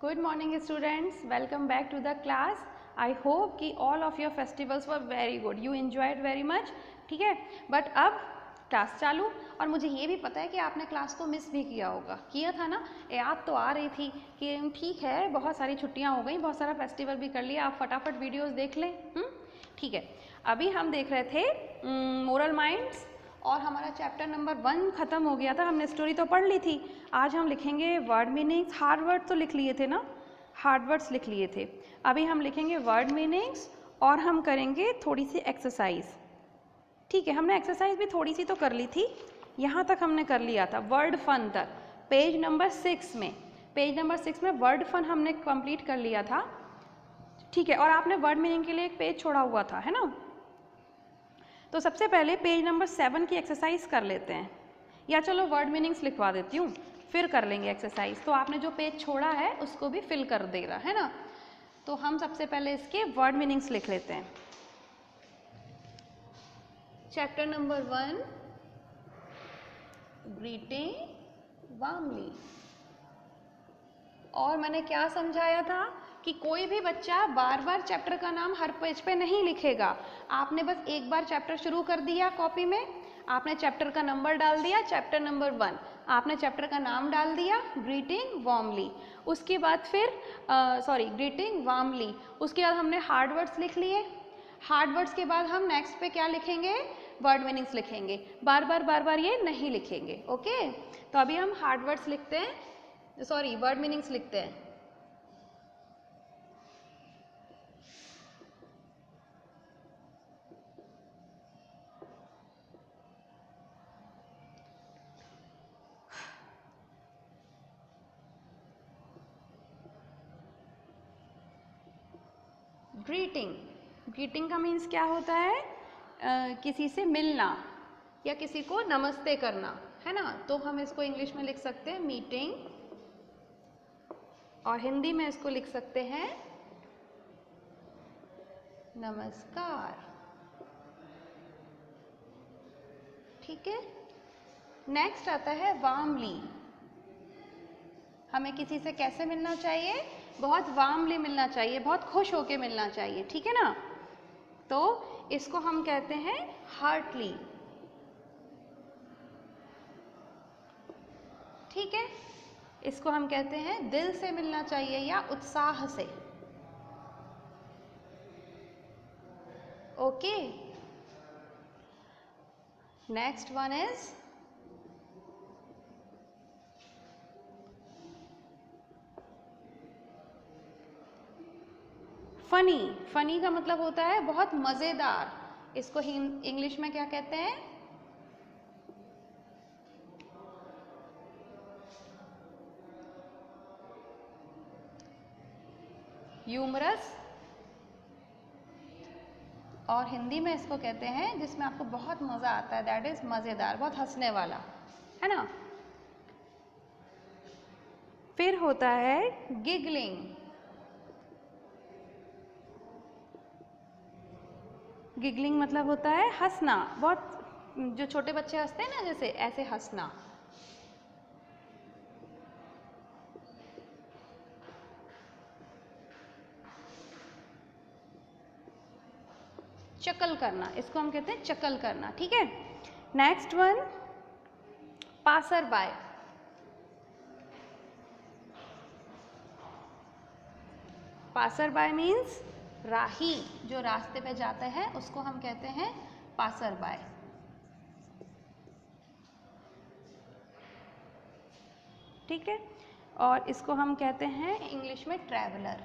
Good morning students, welcome back to the class. I hope कि all of your festivals were very good. You enjoyed very much. ठीक है, but अब class चालू। और मुझे ये भी पता है कि आपने क्लास को मिस भी किया होगा, किया था ना। याद तो आ रही थी कि ठीक है, बहुत सारी छुट्टियां हो गई, बहुत सारा फेस्टिवल भी कर लिया, आप फटाफट वीडियोस देख लें। ठीक है, अभी हम देख रहे थे मोरल माइंड्स और हमारा चैप्टर नंबर 1 ख़त्म हो गया था। हमने स्टोरी तो पढ़ ली थी। आज हम लिखेंगे वर्ड मीनिंग्स। हार्ड वर्ड तो लिख लिए थे ना, हार्ड वर्ड्स लिख लिए थे। अभी हम लिखेंगे वर्ड मीनिंग्स और हम करेंगे थोड़ी सी एक्सरसाइज। ठीक है, हमने एक्सरसाइज भी थोड़ी सी तो कर ली थी, यहाँ तक हमने कर लिया था, वर्ड फन तक। पेज नंबर 6 में वर्ड फन हमने कंप्लीट कर लिया था। ठीक है, और आपने वर्ड मीनिंग के लिए एक पेज छोड़ा हुआ था, है ना। तो सबसे पहले पेज नंबर 7 की एक्सरसाइज कर लेते हैं, या चलो वर्ड मीनिंग्स लिखवा देती हूँ, फिर कर लेंगे एक्सरसाइज। तो आपने जो पेज छोड़ा है उसको भी फिल कर देगा, है ना। तो हम सबसे पहले इसके वर्ड मीनिंग्स लिख लेते हैं। Chapter number 1, greeting warmly. और मैंने क्या समझाया था कि कोई भी बच्चा बार बार चैप्टर का नाम हर पेज पे नहीं लिखेगा। आपने बस एक बार चैप्टर शुरू कर दिया कॉपी में, आपने चैप्टर का नंबर डाल दिया, चैप्टर नंबर 1, आपने चैप्टर का नाम डाल दिया ग्रीटिंग वार्मली। उसके बाद फिर ग्रीटिंग वार्मली, उसके बाद हमने हार्ड वर्ड्स लिख लिए। हार्ड वर्ड्स के बाद हम नेक्स्ट पे क्या लिखेंगे, वर्ड मीनिंग्स लिखेंगे। बार बार ये नहीं लिखेंगे। ओके, तो अभी हम हार्ड वर्ड्स लिखते हैं, वर्ड मीनिंग्स लिखते हैं। ग्रीटिंग का मीन्स क्या होता है, किसी से मिलना या किसी को नमस्ते करना, है ना। तो हम इसको इंग्लिश में लिख सकते हैं मीटिंग, और हिंदी में इसको लिख सकते हैं नमस्कार। ठीक है, नेक्स्ट आता है वार्मली। हमें किसी से कैसे मिलना चाहिए, बहुत वार्मली मिलना चाहिए, बहुत खुश होके मिलना चाहिए, ठीक है ना। तो इसको हम कहते हैं हार्टली। ठीक है, इसको हम कहते हैं दिल से मिलना चाहिए या उत्साह से। Okay, next one is funny. Funny का मतलब होता है बहुत मजेदार। इसको इंग्लिश में क्या कहते हैं, ह्यूमरस। और हिंदी में इसको कहते हैं जिसमें आपको बहुत मजा आता है, दैट इज मजेदार, बहुत हंसने वाला, है ना। फिर होता है गिगलिंग। गिगलिंग मतलब होता है हंसना, बहुत जो छोटे बच्चे हंसते हैं ना, जैसे ऐसे हंसना। चकल करना, इसको हम कहते हैं चकल करना। ठीक है, next one passer by. Passer by means राही, जो रास्ते पे जाता है उसको हम कहते हैं पासर बाय। ठीक है, और इसको हम कहते हैं इंग्लिश में ट्रैवलर,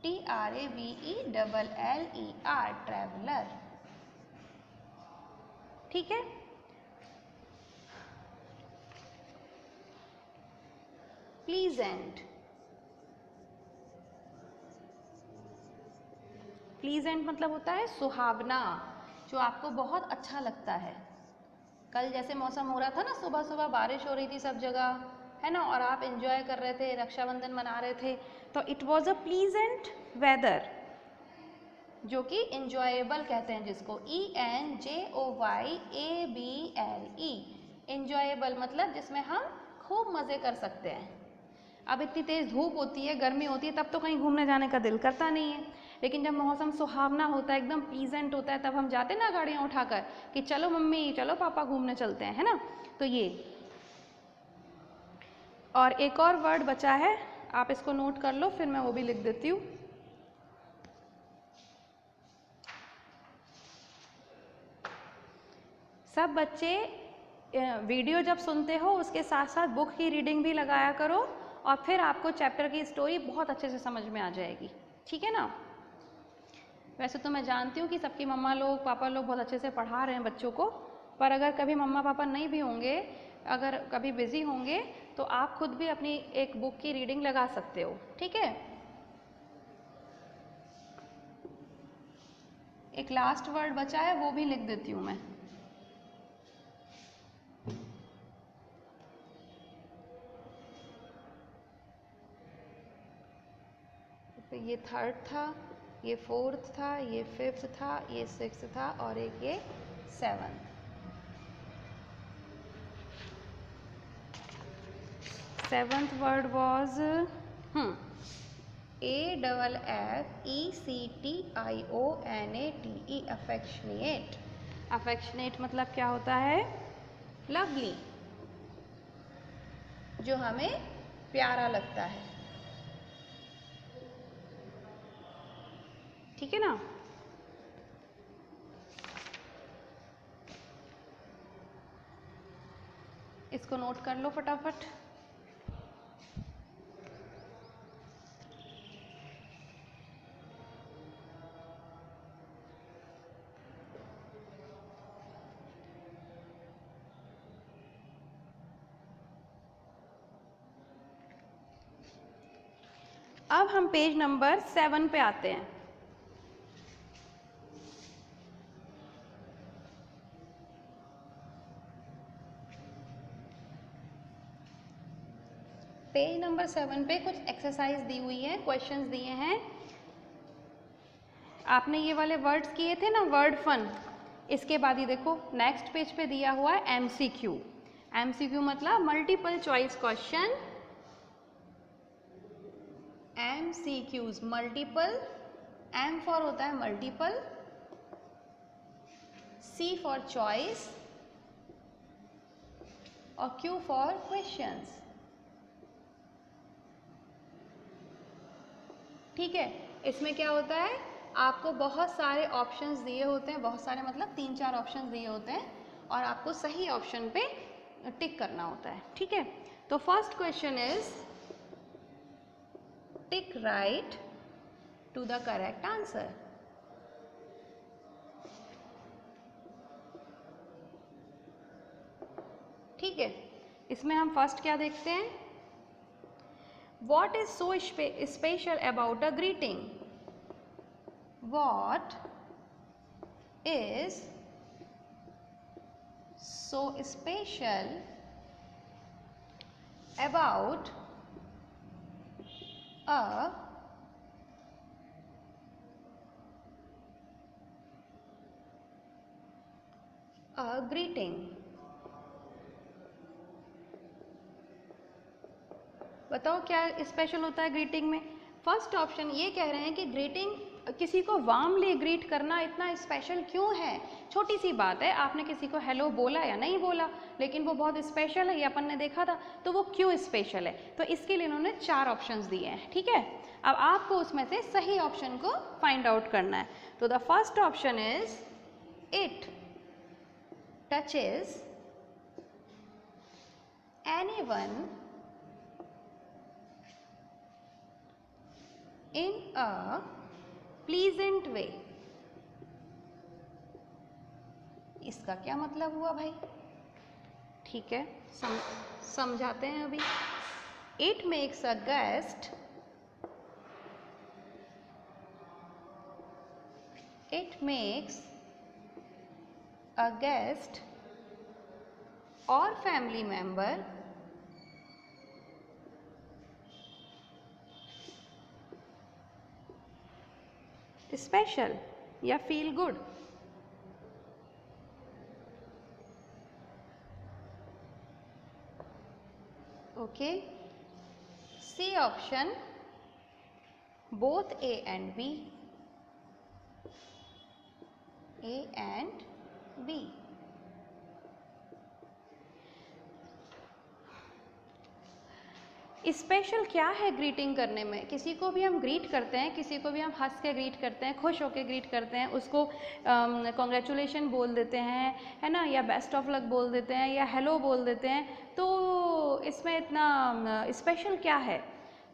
TRAVELLER, ट्रैवलर। ठीक है, प्लीजेंट। प्लीजेंट मतलब होता है सुहावना, जो आपको बहुत अच्छा लगता है। कल जैसे मौसम हो रहा था ना, सुबह सुबह बारिश हो रही थी सब जगह, है ना, और आप एंजॉय कर रहे थे, रक्षाबंधन मना रहे थे, तो it was a pleasant weather, जो कि इंजॉयबल कहते हैं जिसको, ENJOYABLE। इंजॉयबल मतलब जिसमें हम खूब मज़े कर सकते हैं। अब इतनी तेज़ धूप होती है, गर्मी होती है, तब तो कहीं घूमने जाने का दिल करता नहीं है, लेकिन जब मौसम सुहावना होता है, एकदम प्लीजेंट होता है, तब हम जाते ना गाड़ियाँ उठाकर कि चलो मम्मी चलो पापा घूमने चलते हैं, है ना। तो ये, और एक और वर्ड बचा है, आप इसको नोट कर लो, फिर मैं वो भी लिख देती हूँ। सब बच्चे वीडियो जब सुनते हो उसके साथ साथ बुक की रीडिंग भी लगाया करो, और फिर आपको चैप्टर की स्टोरी बहुत अच्छे से समझ में आ जाएगी, ठीक है ना। वैसे तो मैं जानती हूँ कि सबकी मम्मा लोग पापा लोग बहुत अच्छे से पढ़ा रहे हैं बच्चों को, पर अगर कभी मम्मा पापा नहीं भी होंगे, अगर कभी बिजी होंगे, तो आप खुद भी अपनी एक बुक की रीडिंग लगा सकते हो, ठीक है। एक लास्ट वर्ड बचा है, वो भी लिख देती हूँ मैं। तो ये थर्ड था, ये फोर्थ था, ये फिफ्थ था, ये सिक्स्थ था, और एक ये seventh. Seventh word was AFFECTIONATE, affectionate. Affectionate मतलब क्या होता है? लवली, जो हमें प्यारा लगता है, ठीक है ना। इसको नोट कर लो फटाफट। अब हम पेज नंबर 7 पे आते हैं। पेज नंबर 7 पे कुछ एक्सरसाइज दी हुई है, क्वेश्चंस दिए हैं। आपने ये वाले वर्ड्स किए थे ना, वर्ड फन, इसके बाद ही देखो नेक्स्ट पेज पे दिया हुआ है MCQ। MCQ मतलब multiple choice question. MCQs multiple, M for होता है मल्टीपल, C फॉर चॉइस, और Q फॉर क्वेश्चंस, ठीक है। इसमें क्या होता है, आपको बहुत सारे ऑप्शंस दिए होते हैं, बहुत सारे मतलब 3-4 ऑप्शंस दिए होते हैं, और आपको सही ऑप्शन पे टिक करना होता है, ठीक है। तो first question is tick right to the correct answer. ठीक है, इसमें हम फर्स्ट क्या देखते हैं, What is so special about a greeting? What is so special about a greeting? बताओ क्या स्पेशल होता है ग्रीटिंग में। फर्स्ट ऑप्शन ये कह रहे हैं कि ग्रीटिंग, किसी को वार्मली ग्रीट करना इतना स्पेशल क्यों है। छोटी सी बात है, आपने किसी को हेलो बोला या नहीं बोला, लेकिन वो बहुत स्पेशल है, ये अपन ने देखा था, तो वो क्यों स्पेशल है। तो इसके लिए इन्होंने 4 ऑप्शंस दिए हैं, ठीक है। अब आपको उसमें से सही ऑप्शन को फाइंड आउट करना है। तो the first option is it touches anyone in a pleasant way। इसका क्या मतलब हुआ भाई, ठीक है, समझाते हैं अभी। It makes a guest, it makes a guest or family member special या feel good. Okay, C option both A and B. A and B. Special क्या है ग्रीटिंग करने में? किसी को भी हम ग्रीट करते हैं, किसी को भी हम हंस के ग्रीट करते हैं, खुश होके ग्रीट करते हैं, उसको कॉन्ग्रेचुलेशन बोल देते हैं, है ना, या बेस्ट ऑफ लक बोल देते हैं, या हेलो बोल देते हैं। तो इसमें इतना स्पेशल क्या है?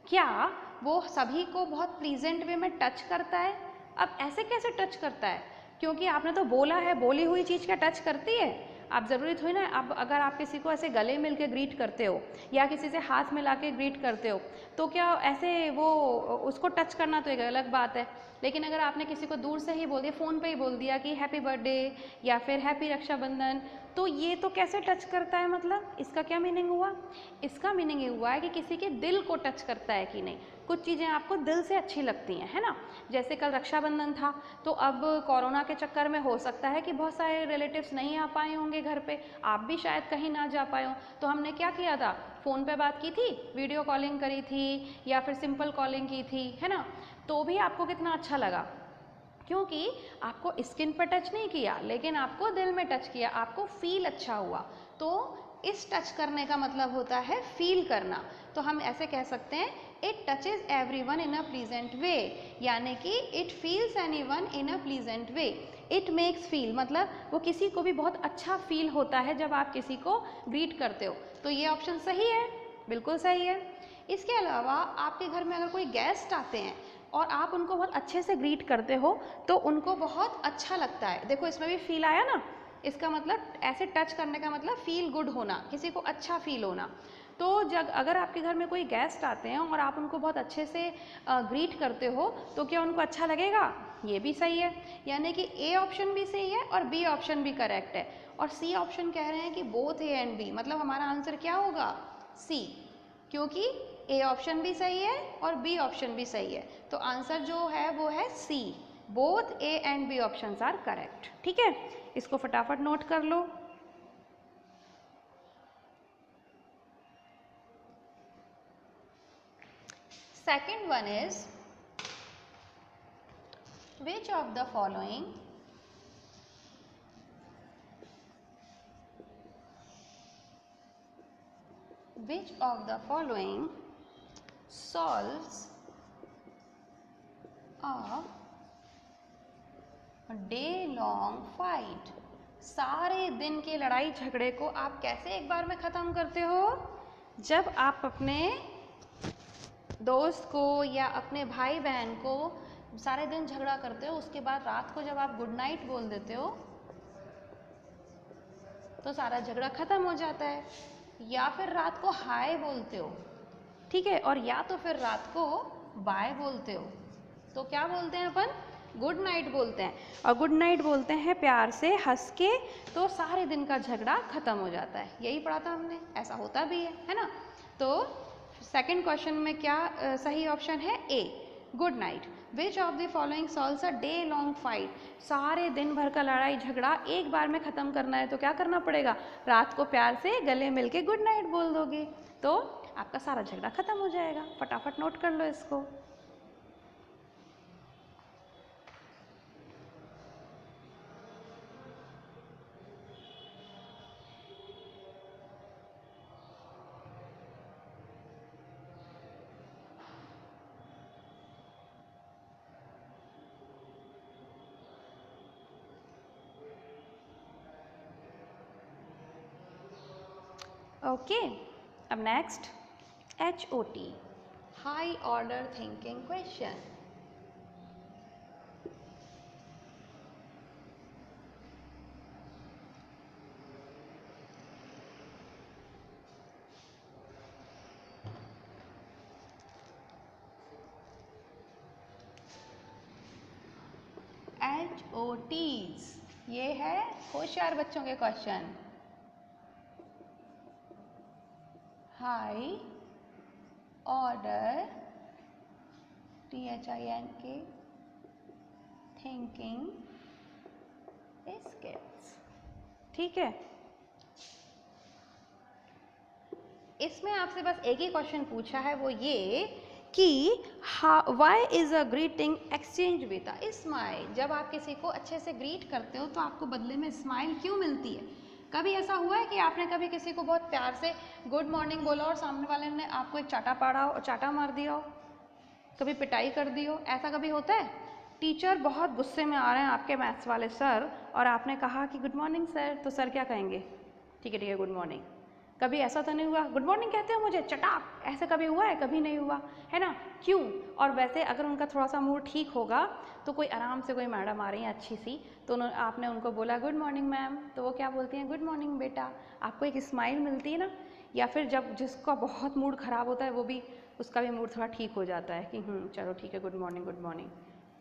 क्या वो सभी को बहुत प्लीजेंट वे में टच करता है? अब ऐसे कैसे टच करता है? क्योंकि आपने तो बोला है, बोली हुई चीज़ क्या टच करती है? आप ज़रूरी थोड़ी ना, अब अगर आप किसी को ऐसे गले मिल के ग्रीट करते हो या किसी से हाथ मिला के ग्रीट करते हो तो क्या ऐसे वो उसको टच करना तो एक अलग बात है। लेकिन अगर आपने किसी को दूर से ही बोल दिया, फ़ोन पे ही बोल दिया कि हैप्पी बर्थडे या फिर हैप्पी रक्षाबंधन, तो ये तो कैसे टच करता है? मतलब इसका क्या मीनिंग हुआ? इसका मीनिंग ये हुआ है कि किसी के दिल को टच करता है कि नहीं। कुछ चीज़ें आपको दिल से अच्छी लगती हैं, है ना। जैसे कल रक्षाबंधन था, तो अब कोरोना के चक्कर में हो सकता है कि बहुत सारे रिलेटिव्स नहीं आ पाए होंगे घर पे, आप भी शायद कहीं ना जा पाए हो, तो हमने क्या किया था, फ़ोन पे बात की थी, वीडियो कॉलिंग करी थी या फिर सिंपल कॉलिंग की थी, है ना। तो भी आपको कितना अच्छा लगा, क्योंकि आपको स्किन पर टच नहीं किया लेकिन आपको दिल में टच किया, आपको फील अच्छा हुआ। तो इस टच करने का मतलब होता है फील करना। तो हम ऐसे कह सकते हैं it touches everyone in a pleasant way, यानी कि it feels anyone in a pleasant way. It makes feel मतलब वो किसी को भी बहुत अच्छा फील होता है जब आप किसी को ग्रीट करते हो। तो ये ऑप्शन सही है, बिल्कुल सही है। इसके अलावा आपके घर में अगर कोई गेस्ट आते हैं और आप उनको बहुत अच्छे से ग्रीट करते हो तो उनको बहुत अच्छा लगता है। देखो इसमें भी फील आया ना, इसका मतलब ऐसे टच करने का मतलब फील गुड होना, किसी को अच्छा फील होना। तो जब अगर आपके घर में कोई गेस्ट आते हैं और आप उनको बहुत अच्छे से ग्रीट करते हो तो क्या उनको अच्छा लगेगा? ये भी सही है, यानी कि ए ऑप्शन भी सही है और बी ऑप्शन भी करेक्ट है। और सी ऑप्शन कह रहे हैं कि बोथ ए एंड बी, मतलब हमारा आंसर क्या होगा? सी, क्योंकि ए ऑप्शन भी सही है और बी ऑप्शन भी सही है। तो आंसर जो है वो है C, both A and B options are correct. ठीक है, इसको फटाफट नोट कर लो। Second one is which of the following solves a day long fight? सारे दिन के लड़ाई झगड़े को आप कैसे एक बार में ख़त्म करते हो? जब आप अपने दोस्त को या अपने भाई बहन को सारे दिन झगड़ा करते हो, उसके बाद रात को जब आप गुड नाइट बोल देते हो तो सारा झगड़ा ख़त्म हो जाता है। या फिर रात को हाय बोलते हो, ठीक है, और या तो फिर रात को बाय बोलते हो, तो क्या बोलते हैं अपन? गुड नाइट बोलते हैं। और गुड नाइट बोलते हैं प्यार से हंस के, तो सारे दिन का झगड़ा खत्म हो जाता है। यही पढ़ा था हमने, ऐसा होता भी है ना। तो सेकंड क्वेश्चन में क्या सही ऑप्शन है? A, good night. Which of the following solves a day long fight? सारे दिन भर का लड़ाई झगड़ा एक बार में ख़त्म करना है तो क्या करना पड़ेगा? रात को प्यार से गले मिल के गुड नाइट बोल दोगे तो आपका सारा झगड़ा खत्म हो जाएगा। फटाफट नोट कर लो इसको। ओके, अब next HOT, high order thinking question. HOTs, ये है होशियार बच्चों के question. High order THINK thinking skills, ठीक है। इसमें आपसे बस एक ही क्वेश्चन पूछा है, वो ये कि why is a greeting exchange with a smile. जब आप किसी को अच्छे से ग्रीट करते हो तो आपको बदले में स्माइल क्यों मिलती है? कभी ऐसा हुआ है कि आपने कभी किसी को बहुत प्यार से गुड मॉर्निंग बोला और सामने वाले ने आपको एक चाटा पाड़ा हो, चाटा मार दिया हो, कभी पिटाई कर दी हो? ऐसा कभी होता है? टीचर बहुत गुस्से में आ रहे हैं आपके मैथ्स वाले सर, और आपने कहा कि गुड मॉर्निंग सर, तो सर क्या कहेंगे? ठीक है गुड मॉर्निंग। कभी ऐसा तो नहीं हुआ गुड मॉर्निंग कहते हो मुझे चटाक, ऐसा कभी हुआ है? कभी नहीं हुआ है ना, क्यों? और वैसे अगर उनका थोड़ा सा मूड ठीक होगा तो कोई आराम से कोई मैडम आ रही है अच्छी सी, तो आपने उनको बोला गुड मॉर्निंग मैम, तो वो क्या बोलती हैं? गुड मॉर्निंग बेटा। आपको एक स्माइल मिलती है ना। या फिर जब जिसका बहुत मूड ख़राब होता है वो भी, उसका भी मूड थोड़ा ठीक हो जाता है कि चलो ठीक है गुड मॉर्निंग।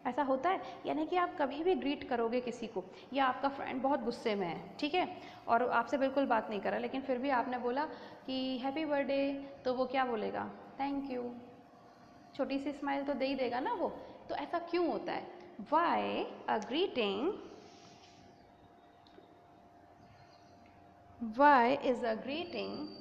ऐसा होता है। यानी कि आप कभी भी ग्रीट करोगे किसी को, या आपका फ्रेंड बहुत गुस्से में है, ठीक है, और आपसे बिल्कुल बात नहीं कर रहा, लेकिन फिर भी आपने बोला कि हैप्पी बर्थडे, तो वो क्या बोलेगा? Thank you. छोटी सी स्माइल तो दे ही देगा ना वो। तो ऐसा क्यों होता है? Why a greeting, why is a greeting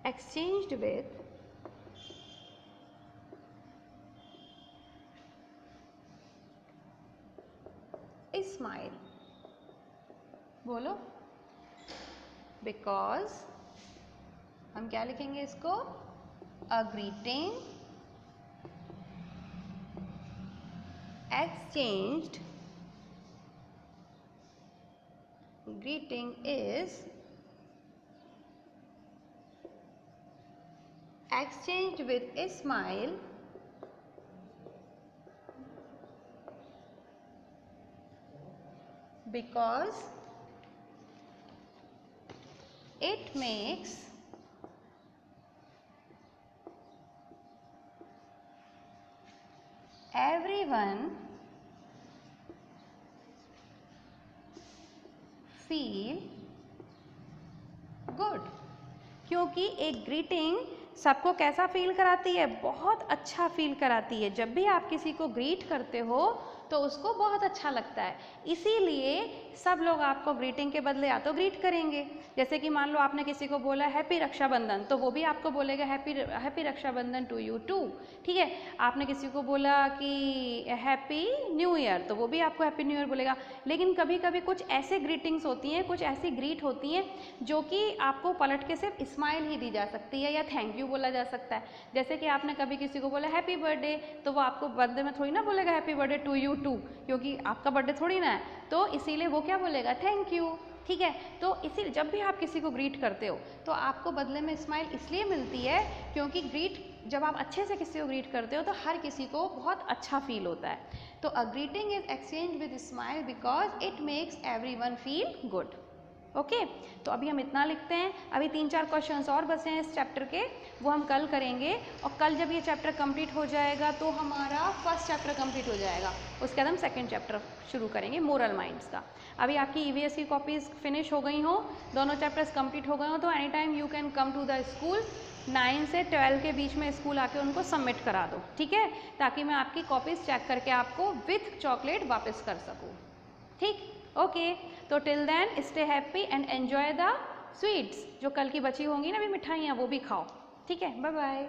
exchanged with a smile? बोलो। बिकॉज हम क्या लिखेंगे इसको? A greeting exchanged, greeting is exchanged with a smile because it makes everyone feel good। क्योंकि एक ग्रीटिंग सबको कैसा फील कराती है? बहुत अच्छा फील कराती है। जब भी आप किसी को ग्रीट करते हो तो उसको बहुत अच्छा लगता है, इसीलिए सब लोग आपको ग्रीटिंग के बदले या तो ग्रीट करेंगे, जैसे कि मान लो आपने किसी को बोला हैप्पी रक्षाबंधन, तो वो भी आपको बोलेगा happy Rakshabandhan to you too, ठीक है। आपने किसी को बोला कि हैप्पी न्यू ईयर, तो वो भी आपको हैप्पी न्यू ईयर बोलेगा। लेकिन कभी कभी कुछ ऐसे ग्रीटिंग्स होती हैं, कुछ ऐसी ग्रीट होती हैं जो कि आपको पलट के सिर्फ स्माइल ही दी जा सकती है या थैंक यू बोला जा सकता है। जैसे कि आपने कभी किसी को बोला हैप्पी बर्थडे, तो वो आपको बर्थडे में थोड़ी ना बोलेगा happy birthday to you too, क्योंकि आपका बर्थडे थोड़ी ना है, तो इसीलिए वो क्या बोलेगा? थैंक यू, ठीक है। तो इसीलिए जब भी आप किसी को ग्रीट करते हो तो आपको बदले में स्माइल इसलिए मिलती है क्योंकि ग्रीट, जब आप अच्छे से किसी को ग्रीट करते हो तो हर किसी को बहुत अच्छा फील होता है। तो a greeting is exchange with smile because it makes everyone feel good. Okay, तो अभी हम इतना लिखते हैं। अभी 3-4 क्वेश्चंस और बचे हैं इस चैप्टर के, वो हम कल करेंगे, और कल जब ये चैप्टर कंप्लीट हो जाएगा तो हमारा फर्स्ट चैप्टर कंप्लीट हो जाएगा। उसके बाद हम सेकंड चैप्टर शुरू करेंगे मोरल माइंड्स का। अभी आपकी ईवीएस की कॉपीज़ फिनिश हो गई हो, दोनों चैप्टर्स कंप्लीट हो गए हो, तो any time you can come to the school. 9 से 12 के बीच में स्कूल आके उनको सबमिट करा दो, ठीक है, ताकि मैं आपकी कॉपीज़ चेक करके आपको विथ चॉकलेट वापस कर सकूँ, ठीक। ओके, तो till then stay happy and enjoy the sweets. जो कल की बची होंगी ना अभी मिठाइयाँ, वो भी खाओ, ठीक है। Bye bye.